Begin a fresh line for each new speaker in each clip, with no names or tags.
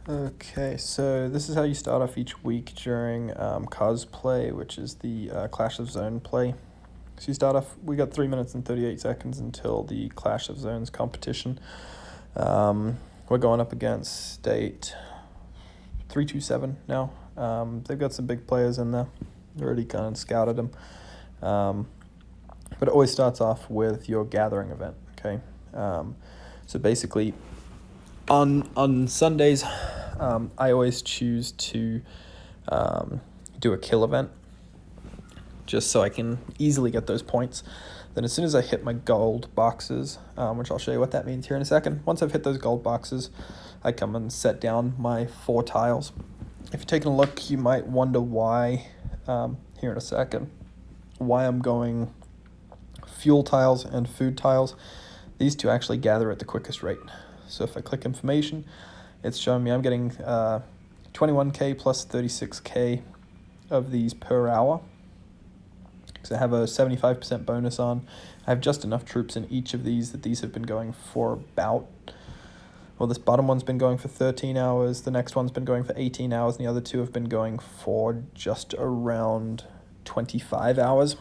Okay, so this is how you start off each week during COZ play, which is the Clash of Zone play. So you start off, we got 3 minutes and 38 seconds until the Clash of Zones competition. We're going up against State 327 now. They've got some big players in there. Already kind of scouted them. But it always starts off with your gathering event, okay? So basically, on Sundays, I always choose to do a kill event just so I can easily get those points. Then as soon as I hit my gold boxes, which I'll show you what that means here in a second, once I've hit those gold boxes, I come and set down my 4 tiles. If you're taking a look, you might wonder why, here in a second, why I'm going fuel tiles and food tiles. These two actually gather at the quickest rate. So if I click information, it's showing me I'm getting 21k plus 36k of these per hour. Because I have a 75% bonus on. I have just enough troops in each of these that these have been going for about, well, this bottom one's been going for 13 hours, the next one's been going for 18 hours, and the other two have been going for just around 25 hours.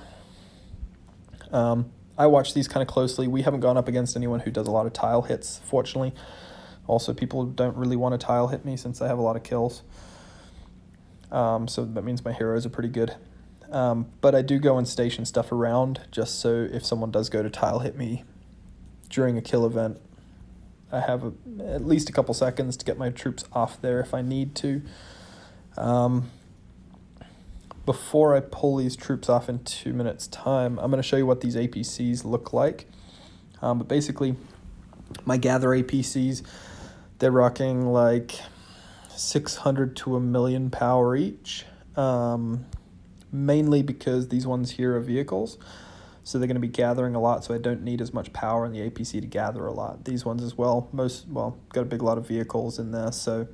I watch these kind of closely. We haven't gone up against anyone who does a lot of tile hits, fortunately. Also, people don't really want to tile hit me since I have a lot of kills. So that means my heroes are pretty good. But I do go and station stuff around just so if someone does go to tile hit me during a kill event, I have at least a couple seconds to get my troops off there if I need to. Before I pull these troops off in 2 minutes time, I'm going to show you what these APCs look like. But basically, my gather APCs, they're rocking like 600 to 1,000,000 power each. Mainly because these ones here are vehicles, so they're going to be gathering a lot, so I don't need as much power in the APC to gather a lot. These ones as well, got a big lot of vehicles in there, so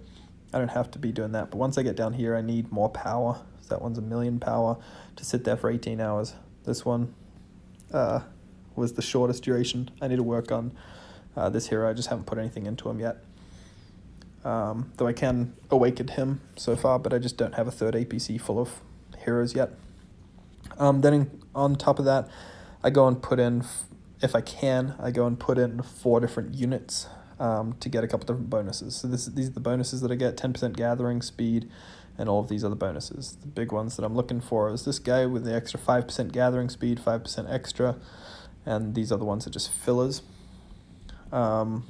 I don't have to be doing that. But once I get down here, I need more power. So that one's 1,000,000 power to sit there for 18 hours. This one was the shortest duration. I need to work on this hero. I just haven't put anything into him yet. Though I can awaken him so far, but I just don't have a third APC full of heroes yet. Then on top of that, I go and put in, if I can, I go and put in 4 different units to get a couple different bonuses. So these are the bonuses that I get: 10% gathering speed, and all of these other bonuses. The big ones that I'm looking for is this guy with the extra 5% gathering speed, 5% extra, and these other ones are just fillers. And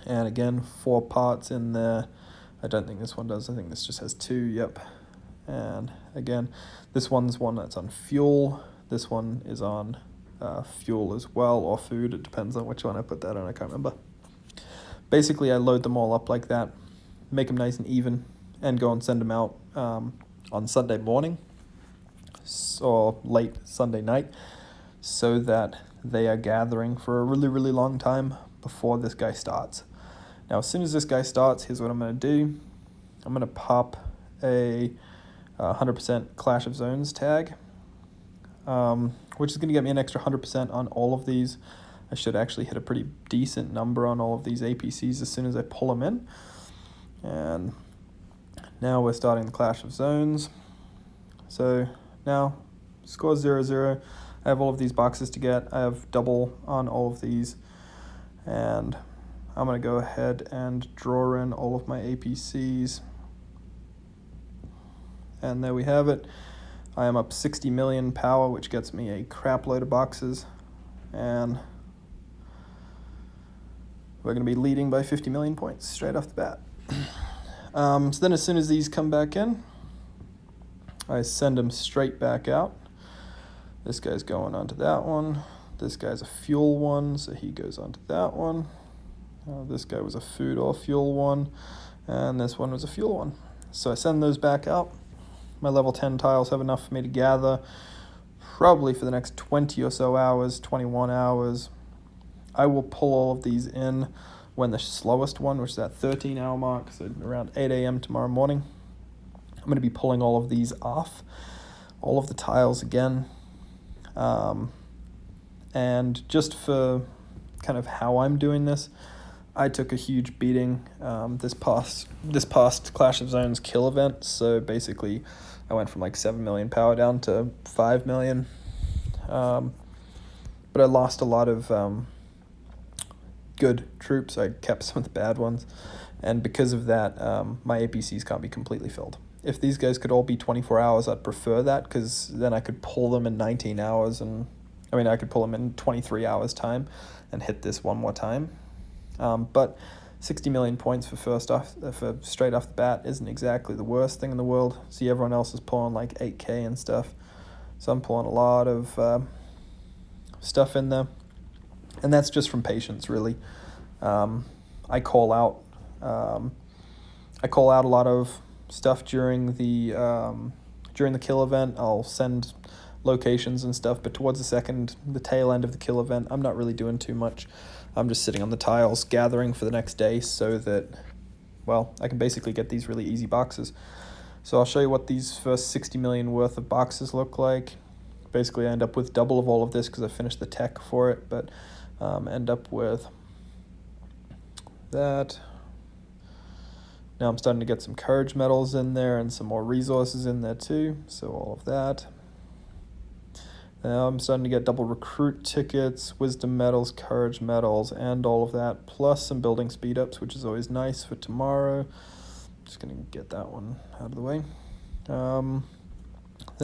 again, 4 parts in there. I don't think this one does. I think this just has 2. Yep. And again, this one's one that's on fuel. This one is on fuel as well, or food. It depends on which one I put that on. I can't remember. Basically, I load them all up like that, make them nice and even, and go and send them out on Sunday morning or late Sunday night, so that they are gathering for a really, really long time before this guy starts. Now, as soon as this guy starts, here's what I'm going to do. I'm going to pop a 100% Clash of Zones tag, which is going to get me an extra 100% on all of these. I should actually hit a pretty decent number on all of these APCs as soon as I pull them in. And now we're starting the Clash of Zones. So now, score 0-0. I have all of these boxes to get. I have double on all of these. And I'm going to go ahead and draw in all of my APCs. And there we have it. I am up 60 million power, which gets me a crap load of boxes. And we're going to be leading by 50 million points straight off the bat. So then as soon as these come back in, I send them straight back out. This guy's going onto that one. This guy's a fuel one, so he goes onto that one. This guy was a food or fuel one, and this one was a fuel one. So I send those back out. My level 10 tiles have enough for me to gather probably for the next 20 or so hours, 21 hours. I will pull all of these in when the slowest one, which is that 13-hour mark, so around 8 a.m. tomorrow morning. I'm going to be pulling all of these off, all of the tiles again. And just for kind of how I'm doing this, I took a huge beating this past Clash of Zones kill event. So basically, I went from like 7 million power down to 5 million. But I lost a lot of good troops. I kept some of the bad ones, and because of that, my APCs can't be completely filled. If these guys could all be 24 hours, I'd prefer that, because then I could pull them in 19 hours, and I could pull them in 23 hours time and hit this one more time. But 60 million points for straight off the bat isn't exactly the worst thing in the world. See, everyone else is pulling like 8K and stuff, so I'm pulling a lot of stuff in there, and that's just from patience, really. I call out a lot of stuff during the kill event. I'll send locations and stuff, but towards the tail end of the kill event, I'm not really doing too much. I'm just sitting on the tiles gathering for the next day, so that, well, I can basically get these really easy boxes. So I'll show you what these first 60 million worth of boxes look like. Basically, I end up with double of all of this because I finished the tech for it, but end up with that. Now I'm starting to get some courage medals in there and some more resources in there too, so all of that. Now I'm starting to get double recruit tickets, wisdom medals, courage medals, and all of that, plus some building speed ups, which is always nice for tomorrow. Just gonna get that one out of the way. Then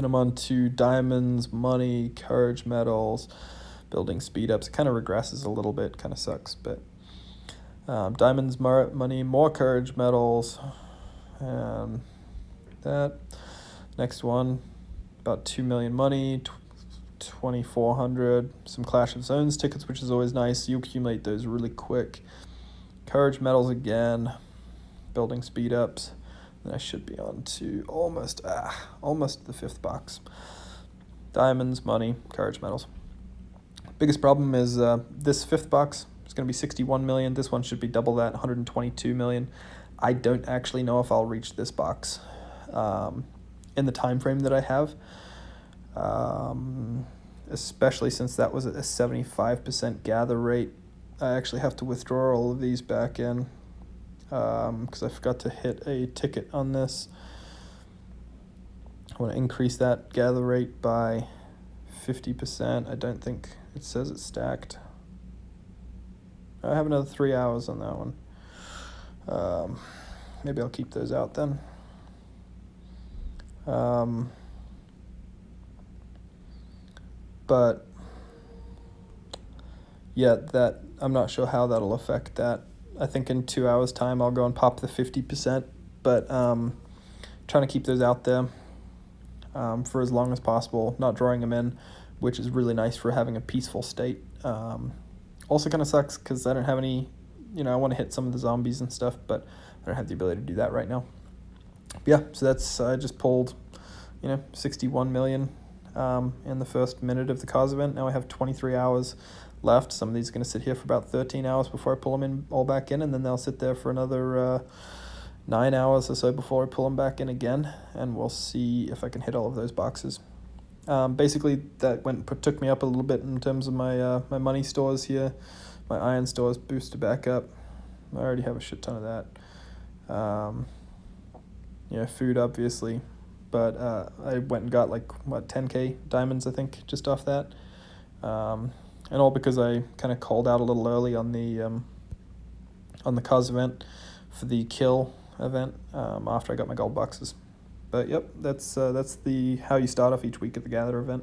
I'm on to diamonds, money, courage medals, building speed ups. It kind of regresses a little bit, kind of sucks, but diamonds, money, more courage medals, and that. Next one, about 2 million money, 2,400, some Clash of Zones tickets, which is always nice. You accumulate those really quick. Courage medals again, building speed ups. Then I should be on to almost the 5th box. Diamonds, money, courage medals. Biggest problem is this 5th box is going to be 61 million. This one should be double that, 122 million. I don't actually know if I'll reach this box in the time frame that I have. Especially since that was at a 75% gather rate. I actually have to withdraw all of these back in because I forgot to hit a ticket on this. I want to increase that gather rate by 50%. I don't think it says it's stacked. I have another 3 hours on that one. Maybe I'll keep those out then. But yeah, that I'm not sure how that'll affect that. I think in 2 hours time I'll go and pop the 50%, but trying to keep those out there for as long as possible, not drawing them in, which is really nice for having a peaceful state. Also kind of sucks because I don't have any, I want to hit some of the zombies and stuff, but I don't have the ability to do that right now. But yeah, so that's, I just pulled, 61 million in the first minute of the COZ event. Now I have 23 hours left. Some of these are going to sit here for about 13 hours before I pull them in all back in, and then they'll sit there for another 9 hours or so before I pull them back in again, and we'll see if I can hit all of those boxes. Basically, that took me up a little bit in terms of my my money stores here. My iron stores boosted back up. I already have a shit ton of that. Food obviously, but I went and got 10K diamonds, I think, just off that. And all because I kind of called out a little early on the COZ event for the kill event after I got my gold boxes. But yep, that's the how you start off each week at the Gather event.